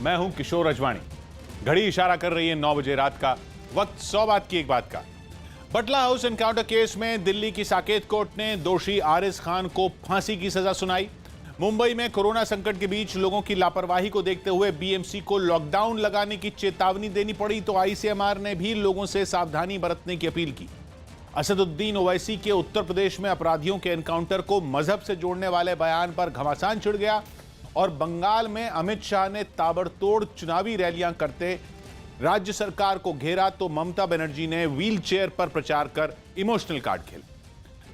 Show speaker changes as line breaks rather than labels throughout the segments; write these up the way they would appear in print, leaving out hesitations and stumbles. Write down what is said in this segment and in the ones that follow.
मैं हूं किशोर अजवाणी। घड़ी इशारा कर रही है 9 बजे रात का। वक्त 100 बात की एक बात का। बटला हाउस एनकाउंटर केस में दिल्ली की साकेत कोर्ट ने दोषी आरिज खान को फांसी की सजा सुनाई। मुंबई में कोरोना संकट के बीच लोगों की लापरवाही को देखते हुए बीएमसी को लॉकडाउन लगाने की चेतावनी देनी पड़ी तो आईसीएमआर ने भी लोगों से सावधानी बरतने की अपील की। असदुद्दीन ओवैसी के उत्तर प्रदेश में अपराधियों के एनकाउंटर को मजहब से जोड़ने वाले बयान पर घमासान छिड़ गया और बंगाल में अमित शाह ने ताबड़तोड़ चुनावी रैलियां करते राज्य सरकार को घेरा तो ममता बनर्जी ने व्हील चेयर पर प्रचार कर इमोशनल कार्ड खेले।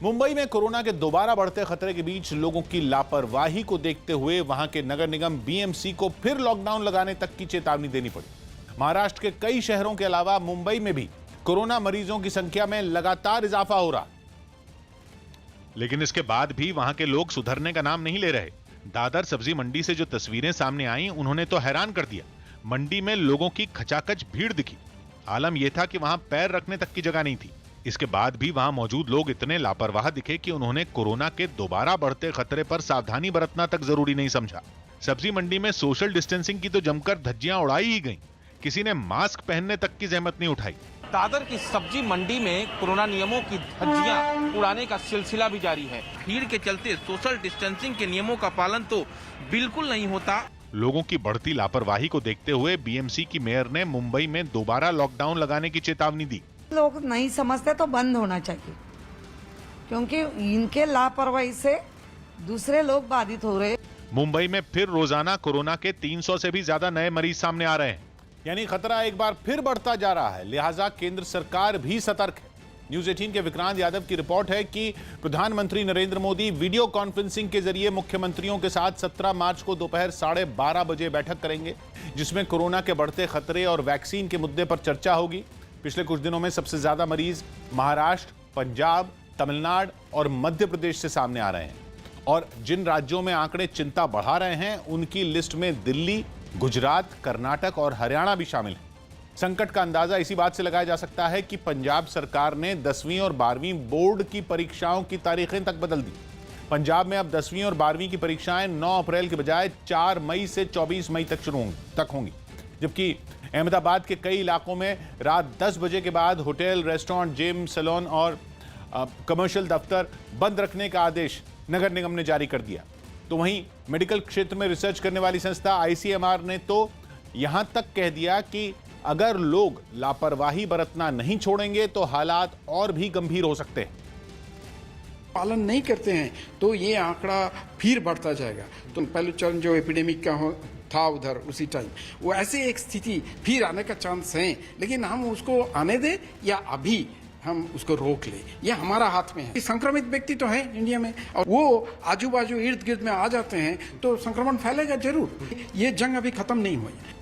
मुंबई में कोरोना के दोबारा बढ़ते खतरे के बीच लोगों की लापरवाही को देखते हुए वहां के नगर निगम बीएमसी को फिर लॉकडाउन लगाने तक की चेतावनी देनी पड़ी। महाराष्ट्र के कई शहरों के अलावा मुंबई में भी कोरोना मरीजों की संख्या में लगातार इजाफा हो रहा,
लेकिन इसके बाद भी वहां के लोग सुधरने का नाम नहीं ले रहे। दादर सब्जी मंडी से जो तस्वीरें सामने आई उन्होंने तो हैरान कर दिया। मंडी में लोगों की खचाखच भीड़ दिखी। आलम यह था कि वहां पैर रखने तक की जगह नहीं थी। इसके बाद भी वहां मौजूद लोग इतने लापरवाह दिखे कि उन्होंने कोरोना के दोबारा बढ़ते खतरे पर सावधानी बरतना तक जरूरी नहीं समझा। सब्जी मंडी में सोशल डिस्टेंसिंग की तो जमकर धज्जियां उड़ाई ही गईं। किसी ने मास्क पहनने तक की जहमत नहीं उठाई।
दादर की सब्जी मंडी में कोरोना नियमों की धज्जियां उड़ाने का सिलसिला भी जारी है। भीड़ के चलते सोशल डिस्टेंसिंग के नियमों का पालन तो बिल्कुल नहीं होता।
लोगों की बढ़ती लापरवाही को देखते हुए बीएमसी की मेयर ने मुंबई में दोबारा लॉकडाउन लगाने की चेतावनी दी।
लोग नहीं समझते तो बंद होना चाहिए, क्योंकि इनके लापरवाही से दूसरे लोग बाधित हो रहे।
मुंबई में फिर रोजाना कोरोना के 300 से भी ज्यादा नए मरीज सामने आ रहे हैं।
यानी खतरा एक बार फिर बढ़ता जा रहा है, लिहाजा केंद्र सरकार भी सतर्क है। न्यूज 18 के विक्रांत यादव की रिपोर्ट है कि प्रधानमंत्री नरेंद्र मोदी वीडियो कॉन्फ्रेंसिंग के जरिए मुख्यमंत्रियों के साथ 17 मार्च को दोपहर 12:30 बजे बैठक करेंगे, जिसमें कोरोना के बढ़ते खतरे और वैक्सीन के मुद्दे पर चर्चा होगी। पिछले कुछ दिनों में सबसे ज्यादा मरीज महाराष्ट्र, पंजाब, तमिलनाडु और मध्य प्रदेश से सामने आ रहे हैं और जिन राज्यों में आंकड़े चिंता बढ़ा रहे हैं उनकी लिस्ट में दिल्ली, गुजरात, कर्नाटक और हरियाणा भी शामिल है। संकट का अंदाजा इसी बात से लगाया जा सकता है कि पंजाब सरकार ने 10वीं और 12वीं बोर्ड की परीक्षाओं की तारीखें तक बदल दी। पंजाब में अब 10वीं और 12वीं की परीक्षाएं 9 अप्रैल के बजाय 4 मई से 24 मई तक होंगी, जबकि अहमदाबाद के कई इलाकों में रात 10 बजे के बाद होटल, रेस्टोरेंट, जिम, सैलून और कमर्शियल दफ्तर बंद रखने का आदेश नगर निगम ने जारी कर दिया। तो वहीं मेडिकल क्षेत्र में रिसर्च करने वाली संस्था आईसीएमआर ने तो यहां तक कह दिया कि अगर लोग लापरवाही बरतना नहीं छोड़ेंगे तो हालात और भी गंभीर हो सकते हैं।
पालन नहीं करते हैं तो ये आंकड़ा फिर बढ़ता जाएगा। तो पहले चरण जो एपिडेमिक का था उधर उसी टाइम वो ऐसे एक स्थिति फिर आने का चांस है, लेकिन हम उसको आने दें या अभी हम उसको रोक ले, ये हमारा हाथ में है। संक्रमित व्यक्ति तो है इंडिया में और वो आजू बाजू इर्द गिर्द में आ जाते हैं तो संक्रमण फैलेगा जरूर। ये जंग अभी खत्म नहीं हुई है।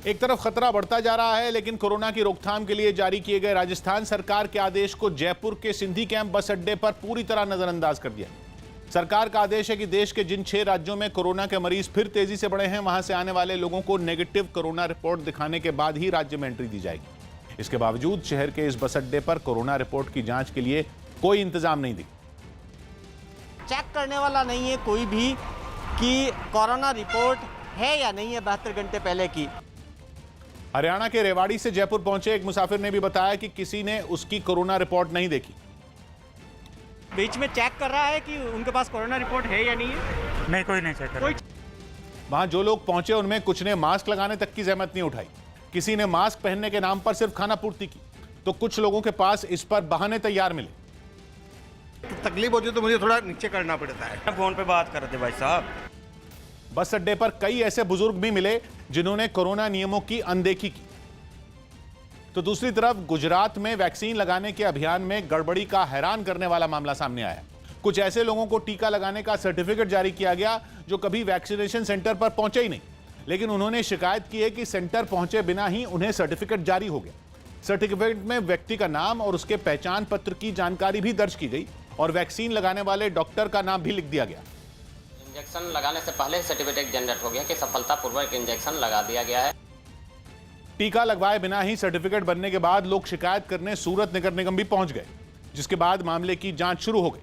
एक तरफ खतरा बढ़ता जा रहा है, लेकिन कोरोना की रोकथाम के लिए जारी किए गए राजस्थान सरकार के आदेश को जयपुर के सिंधी कैंप बस अड्डे पर पूरी तरह नजरअंदाज कर दिया। सरकार का आदेश है कि देश के जिन 6 राज्यों में कोरोना के मरीज फिर तेजी से बढ़े हैं वहां से आने वाले लोगों को नेगेटिव कोरोना रिपोर्ट दिखाने के बाद ही राज्य में एंट्री दी जाएगी। इसके बावजूद शहर के इस बस अड्डे पर कोरोना रिपोर्ट की जांच के लिए कोई इंतजाम नहीं दिखा।
चेक करने वाला नहीं है कोई भी कि कोरोना रिपोर्ट है या नहीं है 72 घंटे पहले की।
हरियाणा के रेवाड़ी से जयपुर पहुंचे एक मुसाफिर ने भी बताया कि किसी ने उसकी कोरोना रिपोर्ट नहीं देखी।
बीच में चेक कर रहा है कि उनके पास कोरोना रिपोर्ट है या नहीं है।
नहीं, कोई नहीं चेक कर रहा।
वहां जो लोग पहुंचे उनमें कुछ ने मास्क लगाने तक की जहमत नहीं उठाई। किसी ने मास्क पहनने के नाम पर सिर्फ खाना पूर्ति की तो कुछ लोगों के पास इस पर बहाने तैयार मिले।
तकलीफ होती है तो मुझे थोड़ा नीचे करना पड़ता है।
फोन पे बात कर रहे थे भाई साहब।
बस अड्डे पर कई ऐसे बुजुर्ग भी मिले जिन्होंने कोरोना नियमों की अनदेखी की। तो दूसरी तरफ गुजरात में वैक्सीन लगाने के अभियान में गड़बड़ी का हैरान करने वाला मामला सामने आया। कुछ ऐसे लोगों को टीका लगाने का सर्टिफिकेट जारी किया गया जो कभी वैक्सीनेशन सेंटर पर पहुंचे ही नहीं, लेकिन उन्होंने शिकायत की है कि सेंटर पहुंचे बिना ही उन्हें सर्टिफिकेट जारी हो गया। सर्टिफिकेट में व्यक्ति का नाम और उसके पहचान पत्र की जानकारी भी दर्ज की गई और वैक्सीन लगाने वाले डॉक्टर का नाम भी लिख दिया गया।
इंजेक्शन लगाने से पहले सर्टिफिकेट जनरेट हो गया कि सफलतापूर्वक इंजेक्शन लगा दिया गया है।
टीका लगवाए बिना ही सर्टिफिकेट बनने के बाद लोग शिकायत करने सूरत नगर निगम भी पहुंच गए, जिसके बाद मामले की जांच शुरू हो गई।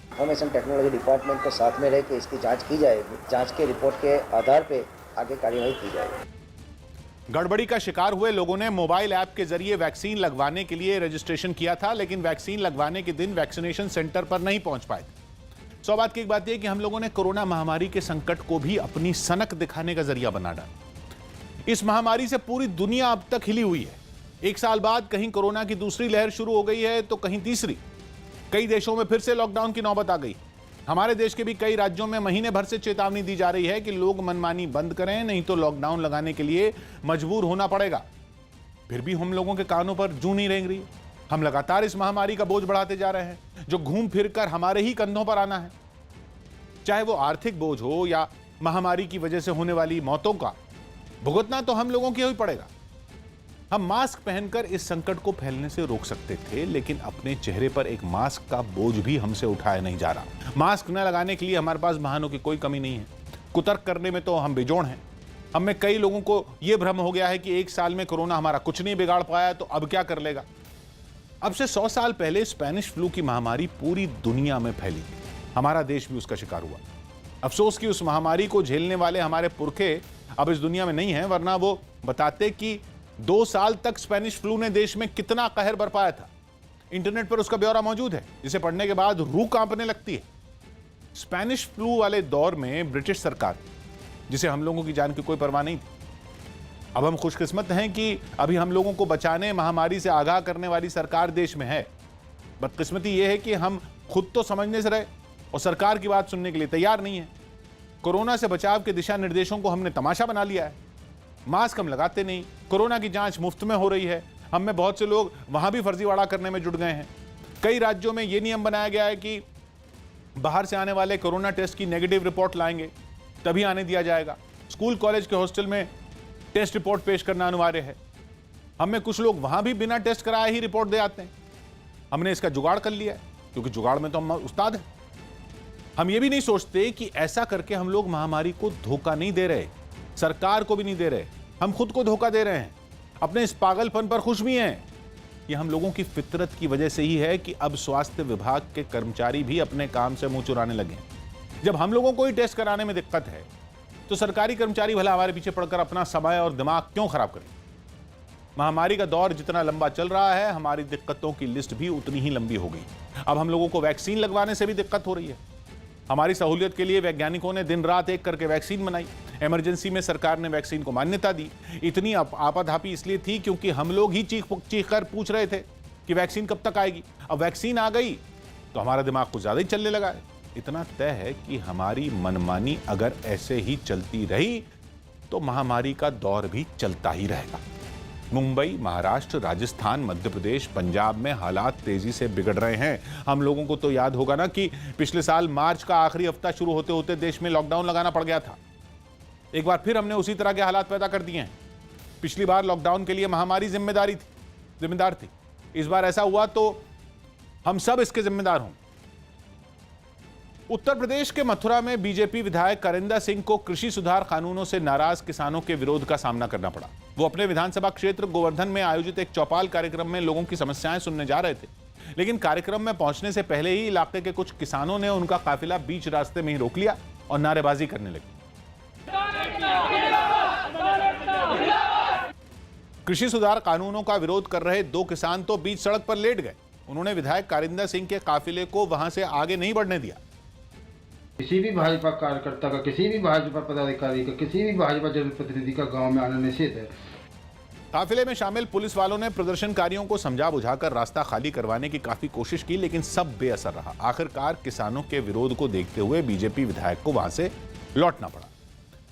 इंफॉर्मेशन टेक्नोलॉजी डिपार्टमेंट को साथ में रह के इसकी जांच की जाएगी। जांच के रिपोर्ट के आधार पे आगे कार्यवाही की जाएगी।
गड़बड़ी का शिकार हुए लोगों ने मोबाइल ऐप के जरिए वैक्सीन लगवाने के लिए रजिस्ट्रेशन किया था, लेकिन वैक्सीन लगवाने के दिन वैक्सीनेशन सेंटर पर नहीं पहुंच पाए थे। सौभाग्य की एक बात यह कि हम लोगों ने कोरोना महामारी के संकट को भी अपनी सनक दिखाने का जरिया बना डाला। इस महामारी से पूरी दुनिया अब तक हिली हुई है। एक साल बाद कहीं कोरोना की दूसरी लहर शुरू हो गई है तो कहीं तीसरी। कई देशों में फिर से लॉकडाउन की नौबत आ गई। हमारे देश के भी कई राज्यों में महीने भर से चेतावनी दी जा रही है कि लोग मनमानी बंद करें, नहीं तो लॉकडाउन लगाने के लिए मजबूर होना पड़ेगा। फिर भी हम लोगों के कानों पर जूं नहीं रेंग रही। हम लगातार इस महामारी का बोझ बढ़ाते जा रहे हैं, जो घूम फिर कर हमारे ही कंधों पर आना है। चाहे वो आर्थिक बोझ हो या महामारी की वजह से होने वाली मौतों का, भुगतना तो हम लोगों को ही पड़ेगा। हम मास्क पहनकर इस संकट को फैलने से रोक सकते थे, लेकिन अपने चेहरे पर एक मास्क का बोझ भी हमसे उठाया नहीं जा रहा। मास्क न लगाने के लिए हमारे पास बहानों की कोई कमी नहीं है। कुतर्क करने में तो हम बेजोड़ हैं। हम में कई लोगों को यह भ्रम हो गया है कि एक साल में कोरोना हमारा कुछ नहीं बिगाड़ पाया तो अब क्या कर लेगा। अब से 100 साल पहले स्पेनिश फ्लू की महामारी पूरी दुनिया में फैली। हमारा देश भी उसका शिकार हुआ। अफसोस कि उस महामारी को झेलने वाले हमारे पुरखे अब इस दुनिया में नहीं है, वरना वो बताते कि 2 साल तक स्पेनिश फ्लू ने देश में कितना कहर बरपाया था। इंटरनेट पर उसका ब्यौरा मौजूद है, जिसे पढ़ने के बाद रूह कांपने लगती है। स्पेनिश फ्लू वाले दौर में ब्रिटिश सरकार, जिसे हम लोगों की जान की कोई परवाह नहीं थी। अब हम खुशकिस्मत हैं कि अभी हम लोगों को बचाने, महामारी से आगाह करने वाली सरकार देश में है। बदकिस्मती यह है कि हम खुद तो समझने से रहे और सरकार की बात सुनने के लिए तैयार नहीं है। कोरोना से बचाव के दिशा निर्देशों को हमने तमाशा बना लिया है। मास्क हम लगाते नहीं, कोरोना की जांच मुफ्त में हो रही है। हम में बहुत से लोग वहां भी फर्जीवाड़ा करने में जुट गए हैं। कई राज्यों में यह नियम बनाया गया है कि बाहर से आने वाले कोरोना टेस्ट की नेगेटिव रिपोर्ट लाएंगे तभी आने दिया जाएगा। स्कूल कॉलेज के हॉस्टल में टेस्ट रिपोर्ट पेश करना अनिवार्य है। हम में कुछ लोग वहां भी बिना टेस्ट कराए ही रिपोर्ट दे आते हैं। हमने इसका जुगाड़ कर लिया है, क्योंकि जुगाड़ में तो हम उस्ताद हैं। हम ये भी नहीं सोचते कि ऐसा करके हम लोग महामारी को धोखा नहीं दे रहे, सरकार को भी नहीं दे रहे, हम खुद को धोखा दे रहे हैं। अपने इस पागलपन पर खुश भी हैं। यह हम लोगों की फितरत की वजह से ही है कि अब स्वास्थ्य विभाग के कर्मचारी भी अपने काम से मुंह चुराने लगे। जब हम लोगों को ही टेस्ट कराने में दिक्कत है तो सरकारी कर्मचारी भला हमारे पीछे पड़कर अपना समय और दिमाग क्यों खराब करें। महामारी का दौर जितना लंबा चल रहा है, हमारी दिक्कतों की लिस्ट भी उतनी ही लंबी हो गई। अब हम लोगों को वैक्सीन लगवाने से भी दिक्कत हो रही है। हमारी सहूलियत के लिए वैज्ञानिकों ने दिन रात एक करके वैक्सीन बनाई। इमरजेंसी में सरकार ने वैक्सीन को मान्यता दी। इतनी आपाधापी इसलिए थी क्योंकि हम लोग ही चीख कर पूछ रहे थे कि वैक्सीन कब तक आएगी। अब वैक्सीन आ गई तो हमारा दिमाग कुछ ज्यादा ही चलने लगा है। इतना तय है कि हमारी मनमानी अगर ऐसे ही चलती रही तो महामारी का दौर भी चलता ही रहेगा। मुंबई, महाराष्ट्र, राजस्थान, मध्य प्रदेश, पंजाब में हालात तेजी से बिगड़ रहे हैं। हम लोगों को तो याद होगा ना कि पिछले साल मार्च का आखिरी हफ्ता शुरू होते होते देश में लॉकडाउन लगाना पड़ गया था। एक बार फिर हमने उसी तरह के हालात पैदा कर दिए हैं। पिछली बार लॉकडाउन के लिए महामारी जिम्मेदार थी। इस बार ऐसा हुआ तो हम सब इसके जिम्मेदार हों। उत्तर प्रदेश के मथुरा में बीजेपी विधायक करिंदा सिंह को कृषि सुधार कानूनों से नाराज किसानों के विरोध का सामना करना पड़ा। वो अपने विधानसभा क्षेत्र गोवर्धन में आयोजित एक चौपाल कार्यक्रम में लोगों की समस्याएं सुनने जा रहे थे, लेकिन कार्यक्रम में पहुंचने से पहले ही इलाके के कुछ किसानों ने उनका काफिला बीच रास्ते में ही रोक लिया और नारेबाजी करने लगे। कृषि सुधार कानूनों का विरोध कर रहे 2 किसान तो बीच सड़क पर लेट गए। उन्होंने विधायक करिंदा सिंह के काफिले को वहां से आगे नहीं बढ़ने दिया।
किसी भी भाजपा कार्यकर्ता का, किसी भी भाजपा पदाधिकारी का, किसी भी भाजपा जनप्रतिनिधि का गांव में आना निषेध है।
काफिले में शामिल पुलिस वालों ने प्रदर्शनकारियों को समझा बुझाकर रास्ता खाली करवाने की काफी कोशिश की, लेकिन सब बेअसर रहा। आखिरकार किसानों के विरोध को देखते हुए बीजेपी विधायक को वहां से लौटना पड़ा।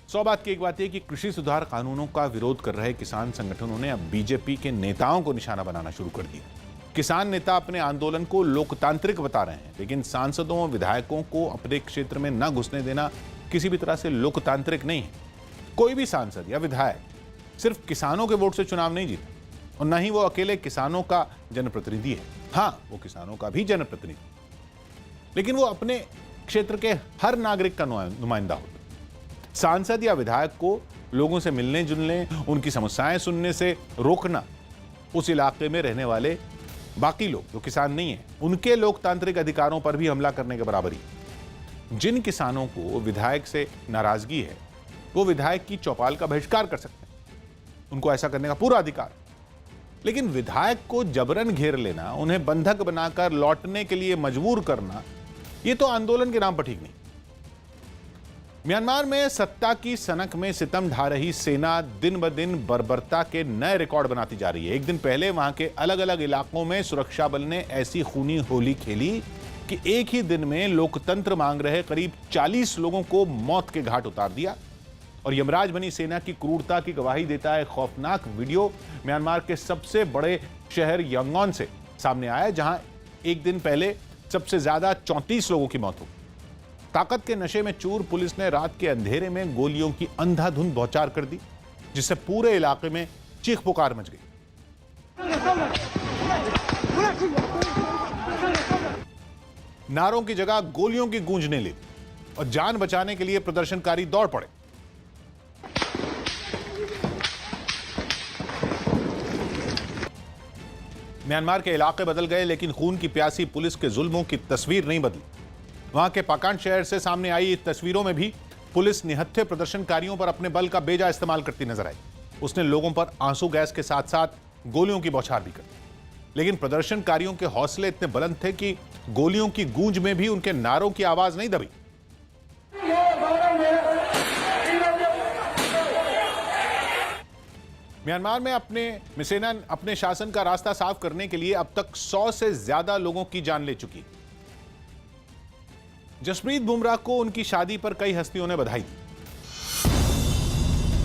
सौभाग्य की एक बात यह कि कृषि सुधार कानूनों का विरोध कर रहे किसान संगठनों ने अब बीजेपी के नेताओं को निशाना बनाना शुरू कर दिया। किसान नेता अपने आंदोलन को लोकतांत्रिक बता रहे हैं, लेकिन सांसदों और विधायकों को अपने क्षेत्र में न घुसने देना किसी भी तरह से लोकतांत्रिक नहीं है। कोई भी सांसद या विधायक सिर्फ किसानों के वोट से चुनाव नहीं जीता और न ही वो अकेले किसानों का जनप्रतिनिधि है। हाँ, वो किसानों का भी जनप्रतिनिधि, लेकिन वो अपने क्षेत्र के हर नागरिक का नुमाइंदा होता है। सांसद या विधायक को लोगों से मिलने जुलने, उनकी समस्याएं सुनने से रोकना उस इलाके में रहने वाले बाकी लोग जो किसान नहीं है उनके लोकतांत्रिक अधिकारों पर भी हमला करने के बराबर ही। जिन किसानों को विधायक से नाराजगी है वो विधायक की चौपाल का बहिष्कार कर सकते हैं, उनको ऐसा करने का पूरा अधिकार। लेकिन विधायक को जबरन घेर लेना, उन्हें बंधक बनाकर लौटने के लिए मजबूर करना, यह तो आंदोलन के नाम पर ठीक नहीं। म्यांमार में सत्ता की सनक में सितम ढा रही सेना दिन ब दिन बर्बरता के नए रिकॉर्ड बनाती जा रही है। एक दिन पहले वहां के अलग अलग इलाकों में सुरक्षा बल ने ऐसी खूनी होली खेली कि एक ही दिन में लोकतंत्र मांग रहे करीब 40 लोगों को मौत के घाट उतार दिया। और यमराज बनी सेना की क्रूरता की गवाही देता है खौफनाक वीडियो म्यांमार के सबसे बड़े शहर यांगोन से सामने आया, जहां एक दिन पहले सबसे ज्यादा 34 लोगों की मौत हो। ताकत के नशे में चूर पुलिस ने रात के अंधेरे में गोलियों की अंधाधुंध बौछार कर दी, जिससे पूरे इलाके में चीख पुकार मच गई। नारों की जगह गोलियों की गूंजने लगी और जान बचाने के लिए प्रदर्शनकारी दौड़ पड़े। म्यांमार के इलाके बदल गए, लेकिन खून की प्यासी पुलिस के जुल्मों की तस्वीर नहीं बदली। वहां के पाकान शहर से सामने आई तस्वीरों में भी पुलिस निहत्थे प्रदर्शनकारियों पर अपने बल का बेजा इस्तेमाल करती नजर आई। उसने लोगों पर आंसू गैस के साथ साथ गोलियों की बौछार भी कर दी। लेकिन प्रदर्शनकारियों के हौसले इतने बुलंद थे कि गोलियों की गूंज में भी उनके नारों की आवाज नहीं दबी। म्यांमार में सेना अपने शासन का रास्ता साफ करने के लिए अब तक 100 से ज्यादा लोगों की जान ले चुकी। जसप्रीत बुमराह को उनकी शादी पर कई हस्तियों ने बधाई दी।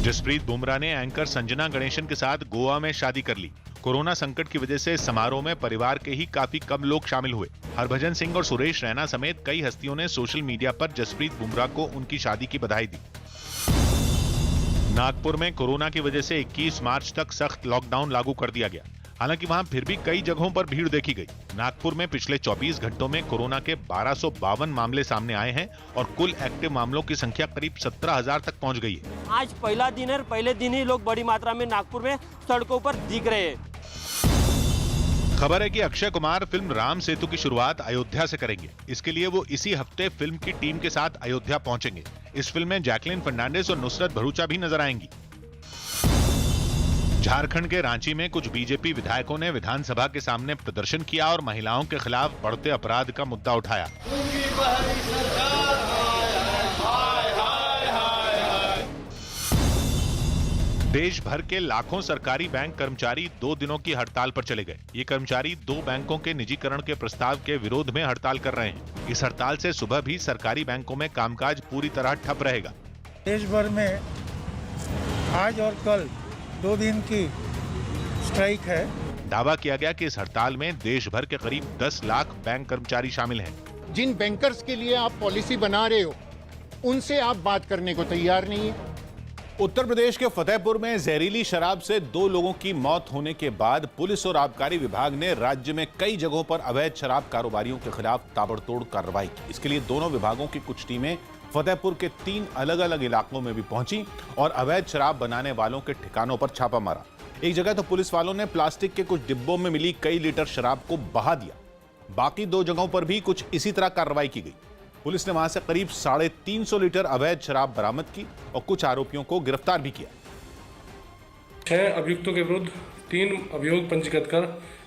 जसप्रीत बुमराह ने एंकर संजना गणेशन के साथ गोवा में शादी कर ली। कोरोना संकट की वजह से समारोह में परिवार के ही काफी कम लोग शामिल हुए। हरभजन सिंह और सुरेश रैना समेत कई हस्तियों ने सोशल मीडिया पर जसप्रीत बुमराह को उनकी शादी की बधाई दी। नागपुर में कोरोना की वजह से 21 मार्च तक सख्त लॉकडाउन लागू कर दिया गया। हालांकि वहां फिर भी कई जगहों पर भीड़ देखी गई। नागपुर में पिछले 24 घंटों में कोरोना के 1252 मामले सामने आए हैं और कुल एक्टिव मामलों की संख्या करीब 17,000 तक पहुंच गई है।
आज पहला दिन है, पहले दिन ही लोग बड़ी मात्रा में नागपुर में सड़कों पर दिख रहे हैं।
खबर है कि अक्षय कुमार फिल्म राम सेतु की शुरुआत अयोध्या से करेंगे। इसके लिए वो इसी हफ्ते फिल्म की टीम के साथ अयोध्या पहुंचेंगे। इस फिल्म में जैकलिन फर्नांडिस और नुसरत भरूचा भी नजर आएंगी। झारखंड के रांची में कुछ बीजेपी विधायकों ने विधानसभा के सामने प्रदर्शन किया और महिलाओं के खिलाफ बढ़ते अपराध का मुद्दा उठाया। देश भर के लाखों सरकारी बैंक कर्मचारी 2 दिनों की हड़ताल पर चले गए। ये कर्मचारी 2 बैंकों के निजीकरण के प्रस्ताव के विरोध में हड़ताल कर रहे हैं। इस हड़ताल से सुबह भी सरकारी बैंकों में कामकाज पूरी तरह ठप रहेगा।
देश भर में आज और कल 2 दिन की स्ट्राइक है।
दावा किया गया कि इस हड़ताल में देश भर के करीब 10 लाख बैंक कर्मचारी शामिल हैं।
जिन बैंकर्स के लिए आप पॉलिसी बना रहे हो, उनसे आप बात करने को तैयार नहीं है।
उत्तर प्रदेश के फतेहपुर में जहरीली शराब से 2 लोगों की मौत होने के बाद पुलिस और आबकारी विभाग ने राज्य में कई जगहों पर अवैध शराब कारोबारियों के खिलाफ ताबड़तोड़ कार्रवाई की। इसके लिए दोनों विभागों की कुछ टीमें फतेहपुर के 3 अलग अलग इलाकों में भी पहुंची और अवैध शराब बनाने वालों के ठिकानों पर छापा मारा। एक जगह तो पुलिस वालों ने प्लास्टिक के कुछ डिब्बों में मिली कई लीटर शराब को बहा दिया। बाकी 2 जगहों पर भी कुछ इसी तरह कार्रवाई की गई। पुलिस ने वहां से करीब 350 लीटर अवैध शराब बरामद की और कुछ आरोपियों को गिरफ्तार भी किया।
6 अभियुक्तों के विरुद्ध 3 अभियोग पंजीकृत कर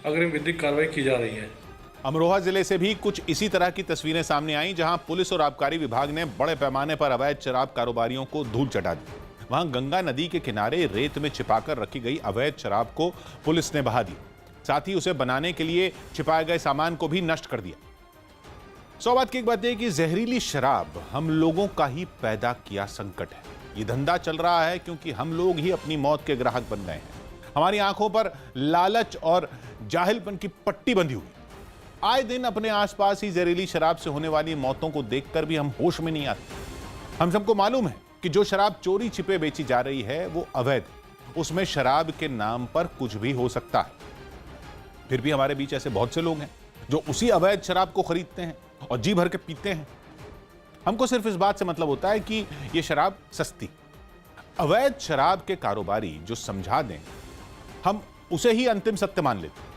अग्रिम विधिक कार्रवाई की जा रही है।
अमरोहा जिले से भी कुछ इसी तरह की तस्वीरें सामने आई, जहां पुलिस और आबकारी विभाग ने बड़े पैमाने पर अवैध शराब कारोबारियों को धूल चटा दी। वहां गंगा नदी के किनारे रेत में छिपाकर रखी गई अवैध शराब को पुलिस ने बहा दी। साथ ही उसे बनाने के लिए छिपाए गए सामान को भी नष्ट कर दिया। 100 बात की एक बात यह कि जहरीली शराब हम लोगों का ही पैदा किया संकट है। ये धंधा चल रहा है क्योंकि हम लोग ही अपनी मौत के ग्राहक बन गए हैं। हमारी आंखों पर लालच और जाहिलपन की पट्टी बंधी हुई। आए दिन अपने आसपास ही जहरीली शराब से होने वाली मौतों को देखकर भी हम होश में नहीं आते। हम सबको मालूम है कि जो शराब चोरी छिपे बेची जा रही है वो अवैध, उसमें शराब के नाम पर कुछ भी हो सकता है। फिर भी हमारे बीच ऐसे बहुत से लोग हैं जो उसी अवैध शराब को खरीदते हैं और जी भर के पीते हैं। हमको सिर्फ इस बात से मतलब होता है कि यह शराब सस्ती। अवैध शराब के कारोबारी जो समझा दें, हम उसे ही अंतिम सत्य मान लेते हैं।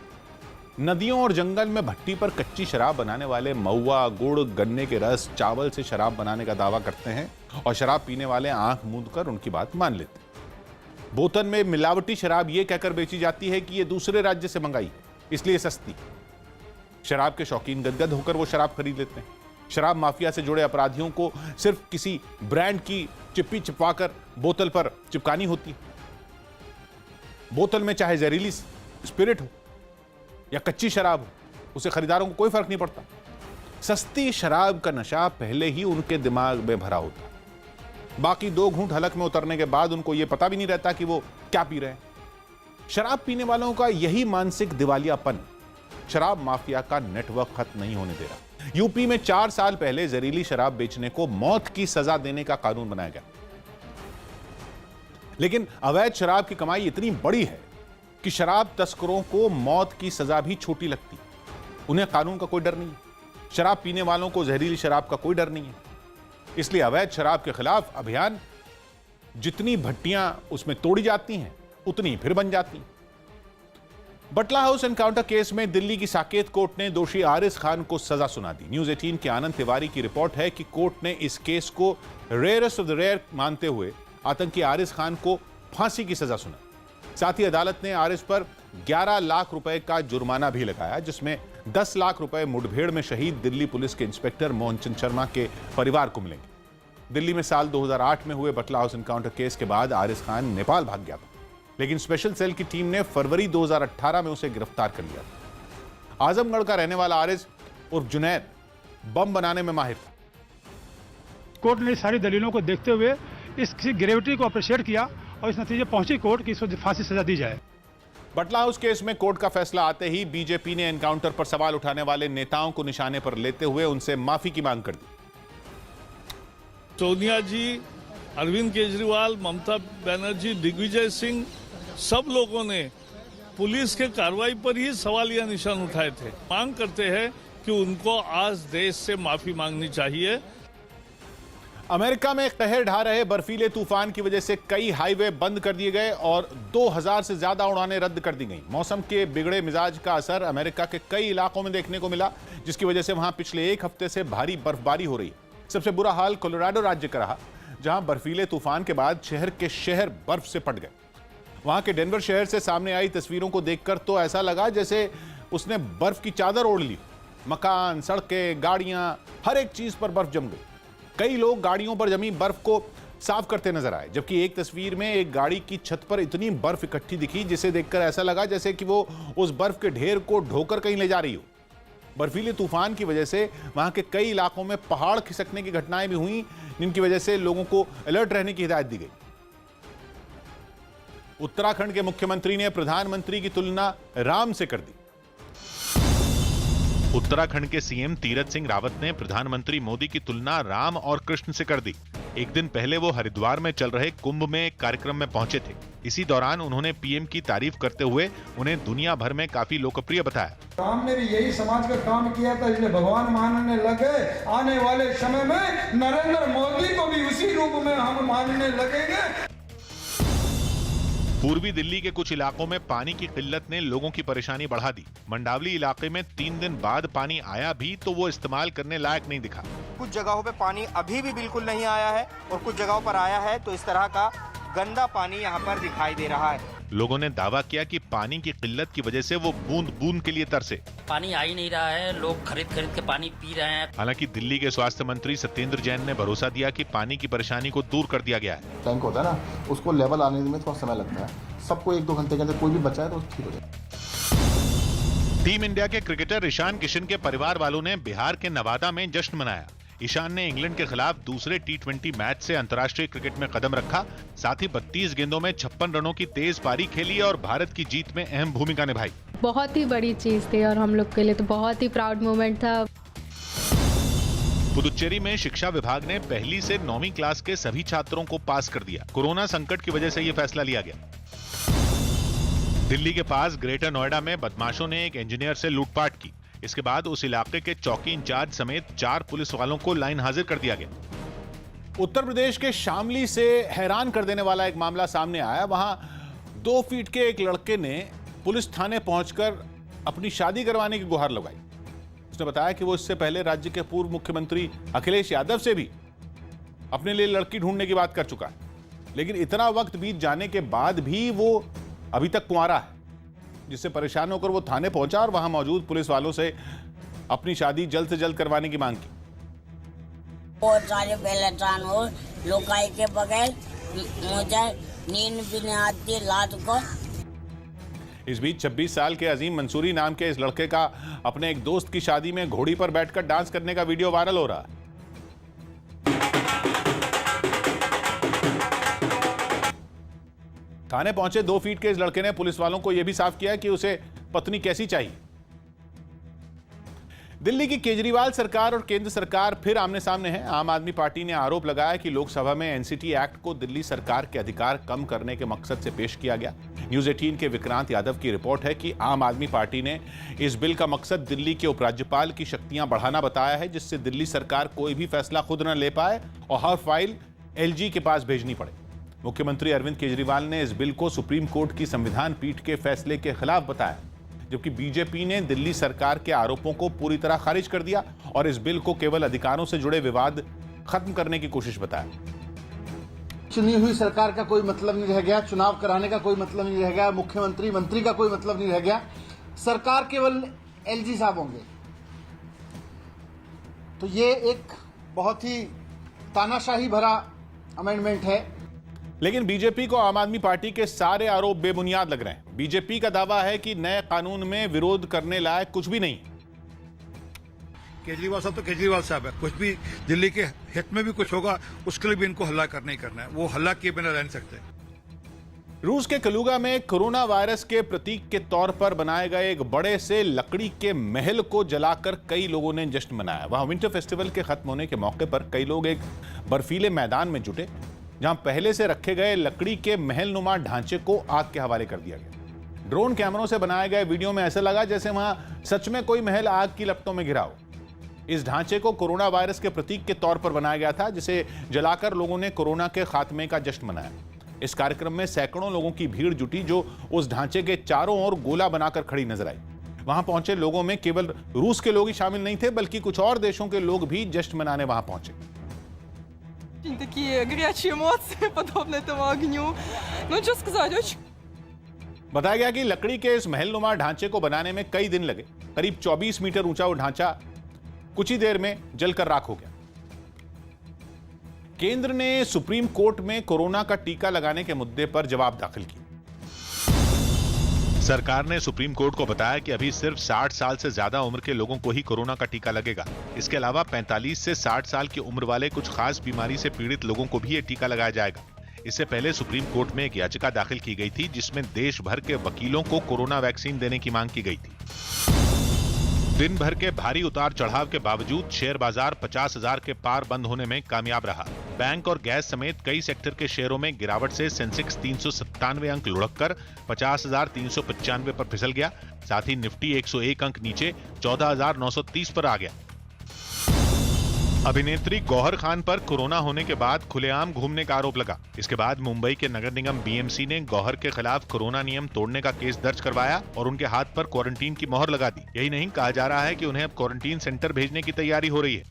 नदियों और जंगल में भट्टी पर कच्ची शराब बनाने वाले महुआ, गुड़, गन्ने के रस, चावल से शराब बनाने का दावा करते हैं और शराब पीने वाले आंख मूंद कर उनकी बात मान लेते हैं। बोतल में मिलावटी शराब यह कहकर बेची जाती है कि यह दूसरे राज्य से मंगाई, इसलिए सस्ती। शराब के शौकीन गदगद होकर वो शराब खरीद लेते हैं। शराब माफिया से जुड़े अपराधियों को सिर्फ किसी ब्रांड की चिप्पी चिपकाकर बोतल पर चिपकानी होती है। बोतल में चाहे जहरीली स्पिरिट हो या कच्ची शराब हो, उसे खरीदारों को कोई फर्क नहीं पड़ता। सस्ती शराब का नशा पहले ही उनके दिमाग में भरा होता है। बाकी 2 घूंट हलक में उतरने के बाद उनको यह पता भी नहीं रहता कि वो क्या पी रहे हैं। शराब पीने वालों का यही मानसिक दिवालियापन शराब माफिया का नेटवर्क खत्म नहीं होने दे रहा। यूपी में 4 साल पहले जहरीली शराब बेचने को मौत की सजा देने का कानून बनाया गया, लेकिन अवैध शराब की कमाई इतनी बड़ी है कि शराब तस्करों को मौत की सजा भी छोटी लगती। उन्हें कानून का कोई डर नहीं है। शराब पीने वालों को जहरीली शराब का कोई डर नहीं है। इसलिए अवैध शराब के खिलाफ अभियान, जितनी भट्टियां उसमें तोड़ी जाती हैं उतनी फिर बन जाती हैं। बटला हाउस एनकाउंटर केस में दिल्ली की साकेत कोर्ट ने दोषी आरिस खान को सजा सुना दी। न्यूज 18 के आनंद तिवारी की रिपोर्ट है कि कोर्ट ने इस केस को रेयरेस्ट ऑफ द रेयर मानते हुए आतंकी आरिस खान को फांसी की सजा सुनाई। साथ ही अदालत ने आरिस पर 11 लाख रुपए का जुर्माना भी लगाया, जिसमें 10 लाख रुपए मुठभेड़ में शहीद दिल्ली पुलिस के इंस्पेक्टर मोहनचंद शर्मा के परिवार को मिलेंगे। दिल्ली में साल 2008 में हुए बटला हाउस एनकाउंटर केस के बाद आरिस खान नेपाल भाग गया था, लेकिन स्पेशल सेल की टीम ने फरवरी 2018 में उसे गिरफ्तार कर लिया था। आजमगढ़ का रहने वाला आरिस उर्फ जुनैद बम बनाने में माहिर था।
कोर्ट ने सारी दलीलों को देखते हुए इसकी ग्रेविटी को अप्रिशिएट किया और इस नतीजे पहुंची कोर्ट की इसको फांसी सजा दी जाए।
बटला हाउस केस में कोर्ट का फैसला आते ही बीजेपी ने एनकाउंटर पर सवाल उठाने वाले नेताओं को निशाने पर लेते हुए उनसे माफी की मांग कर दी।
सोनिया जी, अरविंद केजरीवाल, ममता बनर्जी, दिग्विजय सिंह, सब लोगों ने पुलिस के कार्रवाई पर ही सवालिया निशान उठाए थे। मांग करते हैं कि उनको आज देश से माफी मांगनी चाहिए।
अमेरिका में कहर ढा रहे बर्फीले तूफान की वजह से कई हाईवे बंद कर दिए गए और 2000 से ज्यादा उड़ानें रद्द कर दी गईं। मौसम के बिगड़े मिजाज का असर अमेरिका के कई इलाकों में देखने को मिला, जिसकी वजह से वहां पिछले 1 हफ्ते से भारी बर्फबारी हो रही है। सबसे बुरा हाल कोलोराडो राज्य का रहा, जहां बर्फीले तूफान के बाद शहर के शहर बर्फ से पट गए। वहां के डेनवर शहर से सामने आई तस्वीरों को देखकर तो ऐसा लगा जैसे उसने बर्फ की चादर ओढ़ ली। मकान, सड़कें, गाड़ियां, हर एक चीज पर बर्फ जम गई। कई लोग गाड़ियों पर जमी बर्फ को साफ करते नजर आए, जबकि एक तस्वीर में एक गाड़ी की छत पर इतनी बर्फ इकट्ठी दिखी जिसे देखकर ऐसा लगा जैसे कि वो उस बर्फ के ढेर को ढोकर कहीं ले जा रही हो। बर्फीले तूफान की वजह से वहां के कई इलाकों में पहाड़ खिसकने की घटनाएं भी हुई, जिनकी वजह से लोगों को अलर्ट रहने की हिदायत दी गई। उत्तराखंड के मुख्यमंत्री ने प्रधानमंत्री की तुलना राम से कर दी।
उत्तराखंड के सीएम तीरथ सिंह रावत ने प्रधानमंत्री मोदी की तुलना राम और कृष्ण से कर दी। एक दिन पहले वो हरिद्वार में चल रहे कुंभ में एक कार्यक्रम में पहुंचे थे। इसी दौरान उन्होंने पीएम की तारीफ करते हुए उन्हें दुनिया भर में काफी लोकप्रिय बताया।
राम ने भी यही समाज का काम किया था, इसलिए भगवान मानने लगे। आने वाले समय में नरेंद्र मोदी को भी उसी रूप में हम मानने लगेंगे।
पूर्वी दिल्ली के कुछ इलाकों में पानी की किल्लत ने लोगों की परेशानी बढ़ा दी। मंडावली इलाके में 3 दिन बाद पानी आया भी तो वो इस्तेमाल करने लायक नहीं दिखा।
कुछ जगहों पे पानी अभी भी बिल्कुल नहीं आया है और कुछ जगहों पर आया है तो इस तरह का गंदा पानी यहाँ पर दिखाई दे रहा है।
लोगों ने दावा किया कि पानी की किल्लत की वजह से वो बूंद बूंद के लिए तरसे।
पानी आ ही नहीं रहा है, लोग खरीद के पानी पी रहे हैं।
हालांकि दिल्ली के स्वास्थ्य मंत्री सत्येंद्र जैन ने भरोसा दिया कि पानी की परेशानी को दूर कर दिया गया है।
टैंक होता है ना, उसको लेवल आने में थोड़ा समय लगता है। सबको 1-2 घंटे के अंदर कोई भी बचा है तो ठीक हो जाए।
टीम इंडिया के क्रिकेटर ईशान किशन के परिवार वालों ने बिहार के नवादा में जश्न मनाया। ईशान ने इंग्लैंड के खिलाफ दूसरे T20 मैच से अंतर्राष्ट्रीय क्रिकेट में कदम रखा। साथ ही 32 गेंदों में 56 रनों की तेज पारी खेली और भारत की जीत में अहम भूमिका निभाई।
बहुत ही बड़ी चीज थी और हम लोग के लिए तो बहुत ही प्राउड मोमेंट था।
पुदुचेरी में शिक्षा विभाग ने 1ली से 9वीं क्लास के सभी छात्रों को पास कर दिया। कोरोना संकट की वजह से यह फैसला लिया गया। दिल्ली के पास ग्रेटर नोएडा में बदमाशों ने एक इंजीनियर से लूटपाट की। इसके बाद उस इलाके के चौकी इंचार्ज समेत 4 पुलिस वालों को लाइन हाजिर कर दिया गया।
उत्तर प्रदेश के शामली से हैरान कर देने वाला एक मामला सामने आया। वहां 2 फीट के एक लड़के ने पुलिस थाने पहुंचकर अपनी शादी करवाने की गुहार लगाई। उसने बताया कि वो इससे पहले राज्य के पूर्व मुख्यमंत्री अखिलेश यादव से भी अपने लिए लड़की ढूंढने की बात कर चुका है, लेकिन इतना वक्त बीत जाने के बाद भी वो अभी तक कुंवारा है, जिससे परेशान होकर वो थाने पहुंचा और वहां मौजूद पुलिस वालों से अपनी शादी जल्द से जल्द करवाने की मांग की।
बहुत सारे पहचान हो लोकाई के बगैर मुझे नींद भी नहीं आती रात को।
इस बीच 26 साल के अजीम मंसूरी नाम के इस लड़के का अपने एक दोस्त की शादी में घोड़ी पर बैठकर डांस करने का वीडियो वायरल हो रहा है। थाने पहुंचे 2 फीट के इस लड़के ने पुलिस वालों को यह भी साफ किया कि उसे पत्नी कैसी चाहिए। दिल्ली की केजरीवाल सरकार और केंद्र सरकार फिर आमने सामने है। आम आदमी पार्टी ने आरोप लगाया कि लोकसभा में एनसीटी एक्ट को दिल्ली सरकार के अधिकार कम करने के मकसद से पेश किया गया। न्यूज 18 के विक्रांत यादव की रिपोर्ट है कि आम आदमी पार्टी ने इस बिल का मकसद दिल्ली के उपराज्यपाल की शक्तियां बढ़ाना बताया है, जिससे दिल्ली सरकार कोई भी फैसला खुद न ले पाए और हर फाइल एलजी के पास भेजनी पड़े। मुख्यमंत्री अरविंद केजरीवाल ने इस बिल को सुप्रीम कोर्ट की संविधान पीठ के फैसले के खिलाफ बताया, जबकि बीजेपी ने दिल्ली सरकार के आरोपों को पूरी तरह खारिज कर दिया और इस बिल को केवल अधिकारों से जुड़े विवाद खत्म करने की कोशिश बताया।
चुनी हुई सरकार का कोई मतलब नहीं रह गया, चुनाव कराने का कोई मतलब नहीं रह गया, मुख्यमंत्री मंत्री का कोई मतलब नहीं रह गया, सरकार केवल एलजी साहब होंगे। तो ये एक बहुत ही तानाशाही भरा अमेंडमेंट है।
लेकिन बीजेपी को आम आदमी पार्टी के सारे आरोप बेबुनियाद लग रहे हैं। बीजेपी का दावा है कि नए कानून में विरोध करने लायक कुछ भी नहीं है।
केजरीवाल साहब तो केजरीवाल साहब है, कुछ भी दिल्ली के हित में भी कुछ होगा उसके लिए भी इनको हल्ला करना ही करना है। वो हल्ला किए बिना रह नहीं सकते।
रूस के कलुगा में कोरोना वायरस के प्रतीक के तौर पर बनाए गए एक बड़े से लकड़ी के महल को जलाकर कई लोगों ने जश्न मनाया। वहां विंटर फेस्टिवल के खत्म होने के मौके पर कई लोग एक बर्फीले मैदान में जुटे, जहां पहले से रखे गए लकड़ी के महलनुमा ढांचे को आग के हवाले कर दिया गया। ड्रोन कैमरों से बनाए गए वीडियो में ऐसा लगा जैसे वहां सच में कोई महल आग की लपटों में घिरा हो। इस ढांचे को कोरोना वायरस के प्रतीक के तौर पर बनाया गया था, जिसे जलाकर लोगों ने कोरोना के खात्मे का जश्न मनाया। इस कार्यक्रम में सैकड़ों लोगों की भीड़ जुटी, जो उस ढांचे के चारों ओर गोला बनाकर खड़ी नजर आई। वहां पहुंचे लोगों में केवल रूस के लोग ही शामिल नहीं थे, बल्कि कुछ और देशों के लोग भी जश्न मनाने वहां पहुंचे।
Такие горячие эмоции, подобно этому огню. Ну, что сказать, очень...
बताया गया कि लकड़ी के इस महलनुमा ढांचे को बनाने में कई दिन लगे। करीब 24 मीटर ऊंचा वो ढांचा कुछ ही देर में जलकर राख हो गया। केंद्र ने सुप्रीम कोर्ट में कोरोना का टीका लगाने के मुद्दे पर जवाब दाखिल किया।
सरकार ने सुप्रीम कोर्ट को बताया कि अभी सिर्फ 60 साल से ज्यादा उम्र के लोगों को ही कोरोना का टीका लगेगा। इसके अलावा 45 से 60 साल की उम्र वाले कुछ खास बीमारी से पीड़ित लोगों को भी ये टीका लगाया जाएगा। इससे पहले सुप्रीम कोर्ट में एक याचिका दाखिल की गई थी, जिसमें देश भर के वकीलों को कोरोना वैक्सीन देने की मांग की गई थी। दिन भर के भारी उतार चढ़ाव के बावजूद शेयर बाजार 50,000 के पार बंद होने में कामयाब रहा। बैंक और गैस समेत कई सेक्टर के शेयरों में गिरावट से सेंसेक्स 397 अंक लुढ़ककर 50,395 पर फिसल गया। साथ ही निफ्टी 101 अंक नीचे 14,930 पर आ गया। अभिनेत्री गौहर खान पर कोरोना होने के बाद खुलेआम घूमने का आरोप लगा। इसके बाद मुंबई के नगर निगम बीएमसी ने गौहर के खिलाफ कोरोना नियम तोड़ने का केस दर्ज करवाया और उनके हाथ पर क्वारंटीन की मोहर लगा दी। यही नहीं, कहा जा रहा है कि उन्हें अब क्वारंटीन सेंटर भेजने की तैयारी हो रही है।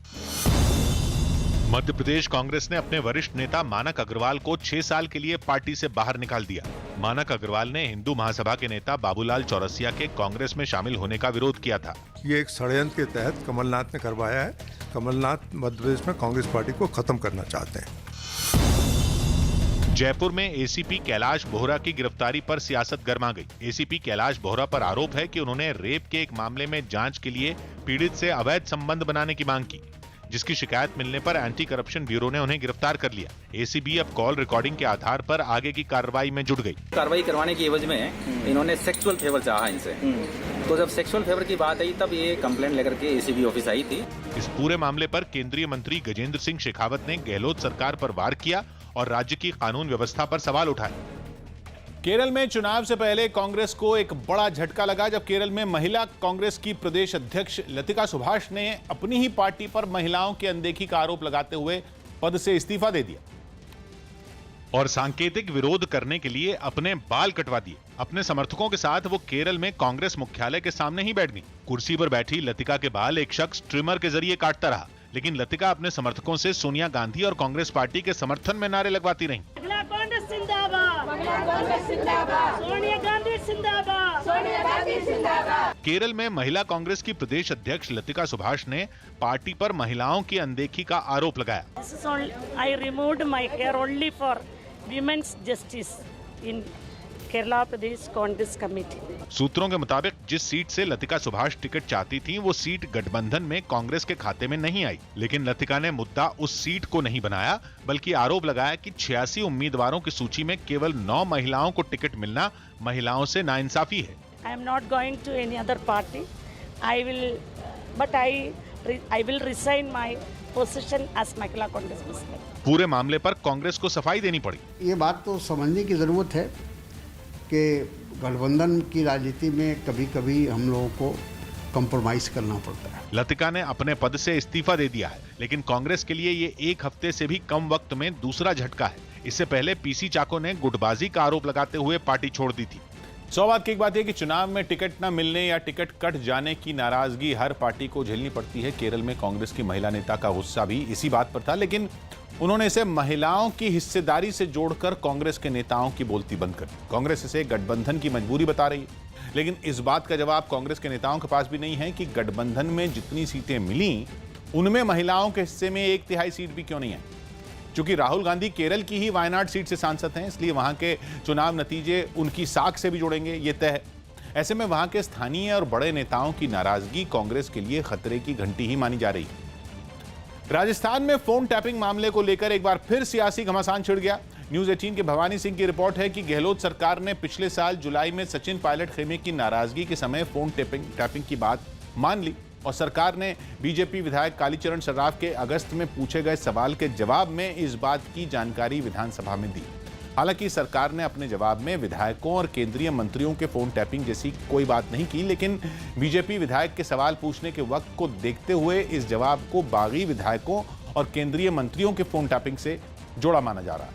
मध्य प्रदेश कांग्रेस ने अपने वरिष्ठ नेता मानक अग्रवाल को 6 साल के लिए पार्टी से बाहर निकाल दिया। मानक अग्रवाल ने हिंदू महासभा के नेता बाबूलाल चौरसिया के कांग्रेस में शामिल होने का विरोध किया था।
ये एक षड्यंत्र के तहत कमलनाथ ने करवाया है। कमलनाथ मध्य प्रदेश में कांग्रेस पार्टी को खत्म करना चाहते हैं।
जयपुर में एसीपी कैलाश बोहरा की गिरफ्तारी पर सियासत गर्मा गई। एसीपी कैलाश बोहरा पर आरोप है कि उन्होंने रेप के एक मामले में जांच के लिए पीड़ित से अवैध संबंध बनाने की मांग की, जिसकी शिकायत मिलने पर एंटी करप्शन ब्यूरो ने उन्हें गिरफ्तार कर लिया। एसीबी अब कॉल रिकॉर्डिंग के आधार पर आगे की कार्रवाई में जुट गई।
कार्रवाई करवाने की एवज में इन्होंने सेक्सुअल फेवर चाहा इनसे, तो जब सेक्सुअल फेवर की बात आई तब ये कंप्लेंट लेकर के एसीबी ऑफिस आई थी।
इस पूरे मामले पर केंद्रीय मंत्री गजेंद्र सिंह शेखावत ने गहलोत सरकार पर वार किया और राज्य की कानून व्यवस्था पर सवाल उठाए।
केरल में चुनाव से पहले कांग्रेस को एक बड़ा झटका लगा, जब केरल में महिला कांग्रेस की प्रदेश अध्यक्ष लतिका सुभाष ने अपनी ही पार्टी पर महिलाओं की अनदेखी का आरोप लगाते हुए पद से इस्तीफा दे दिया।
और सांकेतिक विरोध करने के लिए अपने बाल कटवा दिए। अपने समर्थकों के साथ वो केरल में कांग्रेस मुख्यालय के सामने ही बैठ गई। कुर्सी पर बैठी लतिका के बाल एक शख्स ट्रिमर के जरिए काटता रहा, लेकिन लतिका अपने समर्थकों से सोनिया गांधी और कांग्रेस पार्टी के समर्थन में नारे लगवाती रहीं। केरल में महिला कांग्रेस की प्रदेश अध्यक्ष लतिका सुभाष ने पार्टी पर महिलाओं की अनदेखी का आरोप लगाया।
I removed my care only for women's justice in Kerala Pradesh Congress committee.
सूत्रों के मुताबिक जिस सीट से लतिका सुभाष टिकट चाहती थीं, वो सीट गठबंधन में कांग्रेस के खाते में नहीं आई। लेकिन लतिका ने मुद्दा उस सीट को नहीं बनाया, बल्कि आरोप लगाया कि 86 उम्मीदवारों की सूची में केवल 9 महिलाओं को टिकट मिलना महिलाओं से नाइंसाफी है।
I am not going to any other party. I will resign my position as महिला कांग्रेस प्रेसिडेंट।
पूरे मामले पर कांग्रेस को सफाई देनी पड़ी।
ये बात तो समझने की जरूरत है कि गठबंधन की राजनीति में कभी कभी हम लोगों को कॉम्प्रोमाइज करना पड़ता है।
लतिका ने अपने पद से इस्तीफा दे दिया है, लेकिन कांग्रेस के लिए ये एक हफ्ते से भी कम वक्त में दूसरा झटका है। इससे पहले पीसी चाको ने गुटबाजी का आरोप लगाते हुए पार्टी छोड़ दी थी।
100 बात की एक बात है कि चुनाव में टिकट न मिलने या टिकट कट जाने की नाराजगी हर पार्टी को झेलनी पड़ती है। केरल में कांग्रेस की महिला नेता का गुस्सा भी इसी बात पर था, लेकिन उन्होंने इसे महिलाओं की हिस्सेदारी से जोड़कर कांग्रेस के नेताओं की बोलती बंद कर दी। कांग्रेस इसे गठबंधन की मजबूरी बता रही है, लेकिन इस बात का जवाब कांग्रेस के नेताओं के पास भी नहीं है कि गठबंधन में जितनी सीटें मिली उनमें महिलाओं के हिस्से में 1/3 सीट भी क्यों नहीं है। चूंकि राहुल गांधी केरल की ही वायनाड सीट से सांसद हैं, इसलिए वहां के चुनाव नतीजे उनकी साख से भी जुड़ेंगे, ये तय है। ऐसे में वहां के स्थानीय और बड़े नेताओं की नाराजगी कांग्रेस के लिए खतरे की घंटी ही मानी जा रही है। राजस्थान में फोन टैपिंग मामले को लेकर एक बार फिर सियासी घमासान छिड़ गया। न्यूज 18 के भवानी सिंह की रिपोर्ट है कि गहलोत सरकार ने पिछले साल जुलाई में सचिन पायलट खेमे की नाराजगी के समय फोन टैपिंग की बात मान ली और सरकार ने बीजेपी विधायक कालीचरण सर्राफ के अगस्त में पूछे गए सवाल के जवाब में इस बात की जानकारी विधानसभा में दी। हालांकि सरकार ने अपने जवाब में विधायकों और केंद्रीय मंत्रियों के फोन टैपिंग जैसी कोई बात नहीं की, लेकिन बीजेपी विधायक के सवाल पूछने के वक्त को देखते हुए इस जवाब को बागी विधायकों और केंद्रीय मंत्रियों के फोन टैपिंग से जोड़ा माना जा रहा है।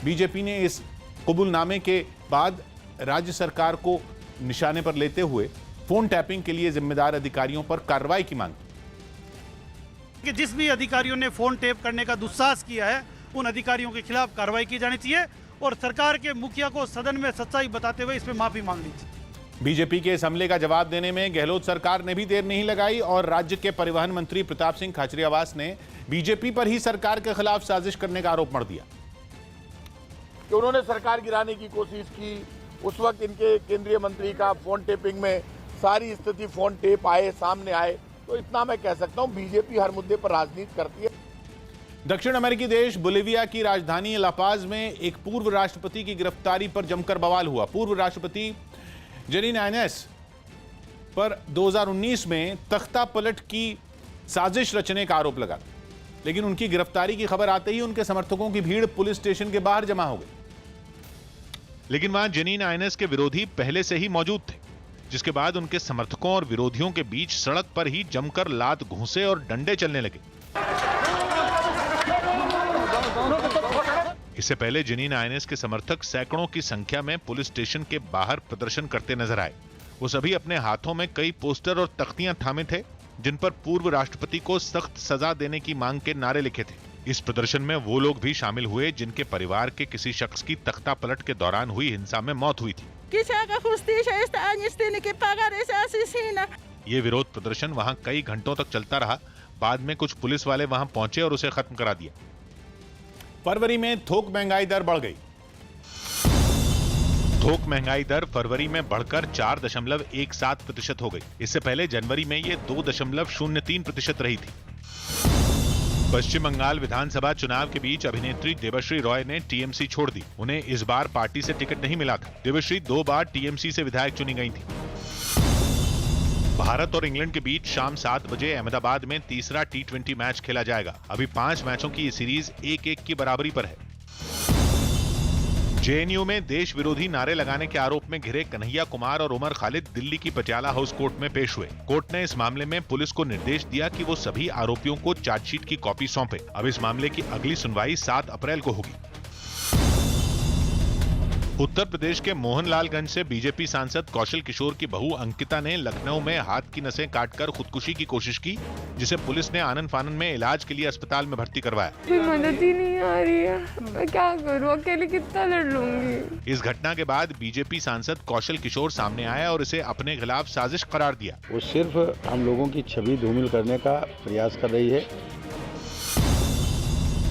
बीजेपी ने इस कबूलनामे के बाद राज्य सरकार को निशाने पर लेते हुए फोन टैपिंग के लिए जिम्मेदार अधिकारियों पर कार्रवाई की मांग
कि जिस भी अधिकारियों ने फोन टैप करने का दुस्साहस किया है उन अधिकारियों के खिलाफ कार्रवाई की जानी चाहिए और सरकार के मुखिया को सदन में सच्चाई बताते हुए इसमें माफी मांगनी चाहिए।
बीजेपी के इस हमले का जवाब देने में गहलोत सरकार ने भी देर नहीं लगाई और राज्य के परिवहन मंत्री प्रताप सिंह खाचरियावास ने बीजेपी पर ही सरकार के खिलाफ साजिश करने का आरोप मढ़ दिया
कि उन्होंने सरकार गिराने की कोशिश की। उस वक्त इनके केंद्रीय मंत्री का फोन टेपिंग में सारी स्थिति फोन टेप आए सामने आए, तो इतना मैं कह सकता हूं बीजेपी हर मुद्दे पर राजनीति करती है।
दक्षिण अमेरिकी देश बोलिविया की राजधानी लापाज में एक पूर्व राष्ट्रपति की गिरफ्तारी पर जमकर बवाल हुआ। पूर्व राष्ट्रपति जेनिन आइनेस पर 2019 में तख्ता पलट की साजिश रचने का आरोप लगा, लेकिन उनकी गिरफ्तारी की खबर आते ही उनके समर्थकों की भीड़ पुलिस स्टेशन के बाहर जमा हो गई।
लेकिन वहां जेनिन आइनेस के विरोधी पहले से ही मौजूद थे, जिसके बाद उनके समर्थकों और विरोधियों के बीच सड़क पर ही जमकर लात घूंसे और डंडे चलने लगे। इससे पहले जेनिन आइनेस के समर्थक सैकड़ों की संख्या में पुलिस स्टेशन के बाहर प्रदर्शन करते नजर आए। वो सभी अपने हाथों में कई पोस्टर और तख्तियां थामे थे, जिन पर पूर्व राष्ट्रपति को सख्त सजा देने की मांग के नारे लिखे थे। इस प्रदर्शन में वो लोग भी शामिल हुए जिनके परिवार के किसी शख्स की तख्ता पलट के दौरान हुई हिंसा में मौत हुई थी। ये विरोध प्रदर्शन वहां कई घंटों तक चलता रहा। बाद में कुछ पुलिस वाले वहां पहुंचे और उसे खत्म करा दिया।
फरवरी में थोक महंगाई दर बढ़ गई।
थोक महंगाई दर फरवरी में बढ़कर 4.17% हो गई। इससे पहले जनवरी में ये 2.03% रही थी। पश्चिम बंगाल विधानसभा चुनाव के बीच अभिनेत्री देवश्री रॉय ने टीएमसी छोड़ दी। उन्हें इस बार पार्टी से टिकट नहीं मिला था। देवश्री 2 बार टीएमसी से विधायक चुनी गई थी। भारत और इंग्लैंड के बीच शाम 7 बजे अहमदाबाद में तीसरा T20 मैच खेला जाएगा। अभी 5 मैचों की ये सीरीज 1-1 की बराबरी पर है। जेएनयू में देश विरोधी नारे लगाने के आरोप में घिरे कन्हैया कुमार और उमर खालिद दिल्ली की पटियाला हाउस कोर्ट में पेश हुए। कोर्ट ने इस मामले में पुलिस को निर्देश दिया कि वो सभी आरोपियों को चार्जशीट की कॉपी सौंपे। अब इस मामले की अगली सुनवाई 7 अप्रैल को होगी। उत्तर प्रदेश के मोहनलालगंज से बीजेपी सांसद कौशल किशोर की बहू अंकिता ने लखनऊ में हाथ की नसें काटकर खुदकुशी की कोशिश की, जिसे पुलिस ने आनन फानन में इलाज के लिए अस्पताल में भर्ती करवाया।
कोई मदद ही नहीं आ रही है, मैं क्या करूं, अकेले कितना लड़ लूंगी।
इस घटना के बाद बीजेपी सांसद कौशल किशोर सामने आया और इसे अपने खिलाफ साजिश करार दिया।
वो सिर्फ हम लोगों की छवि धूमिल करने का प्रयास कर रही है।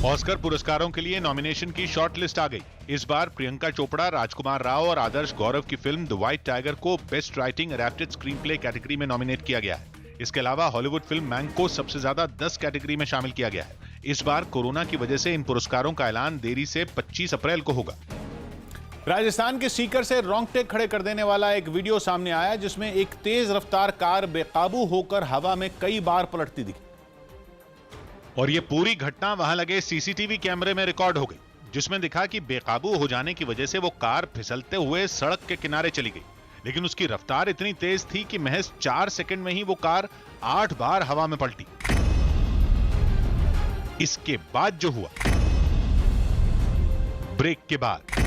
ऑस्कर पुरस्कारों के लिए नॉमिनेशन की शॉर्ट लिस्ट आ गई। इस बार प्रियंका चोपड़ा, राजकुमार राव और आदर्श गौरव की फिल्म द व्हाइट टाइगर को best writing adapted screen play category में नॉमिनेट किया गया है। इसके अलावा हॉलीवुड फिल्म मैंक को सबसे ज्यादा 10 कैटेगरी में शामिल किया गया है। इस बार कोरोना की वजह से इन पुरस्कारों का ऐलान देरी से 25 अप्रैल को होगा।
राजस्थान के सीकर से रोंगटे खड़े कर देने वाला एक वीडियो सामने आया, जिसमें एक तेज रफ्तार कार बेकाबू होकर हवा में कई बार पलटती दिखी
और ये पूरी घटना वहां लगे सीसीटीवी कैमरे में रिकॉर्ड हो गई, जिसमें दिखा कि बेकाबू हो जाने की वजह से वो कार फिसलते हुए सड़क के किनारे चली गई। लेकिन उसकी रफ्तार इतनी तेज थी कि महज 4 सेकंड में ही वो कार 8 बार हवा में पलटी। इसके बाद जो हुआ, ब्रेक के बाद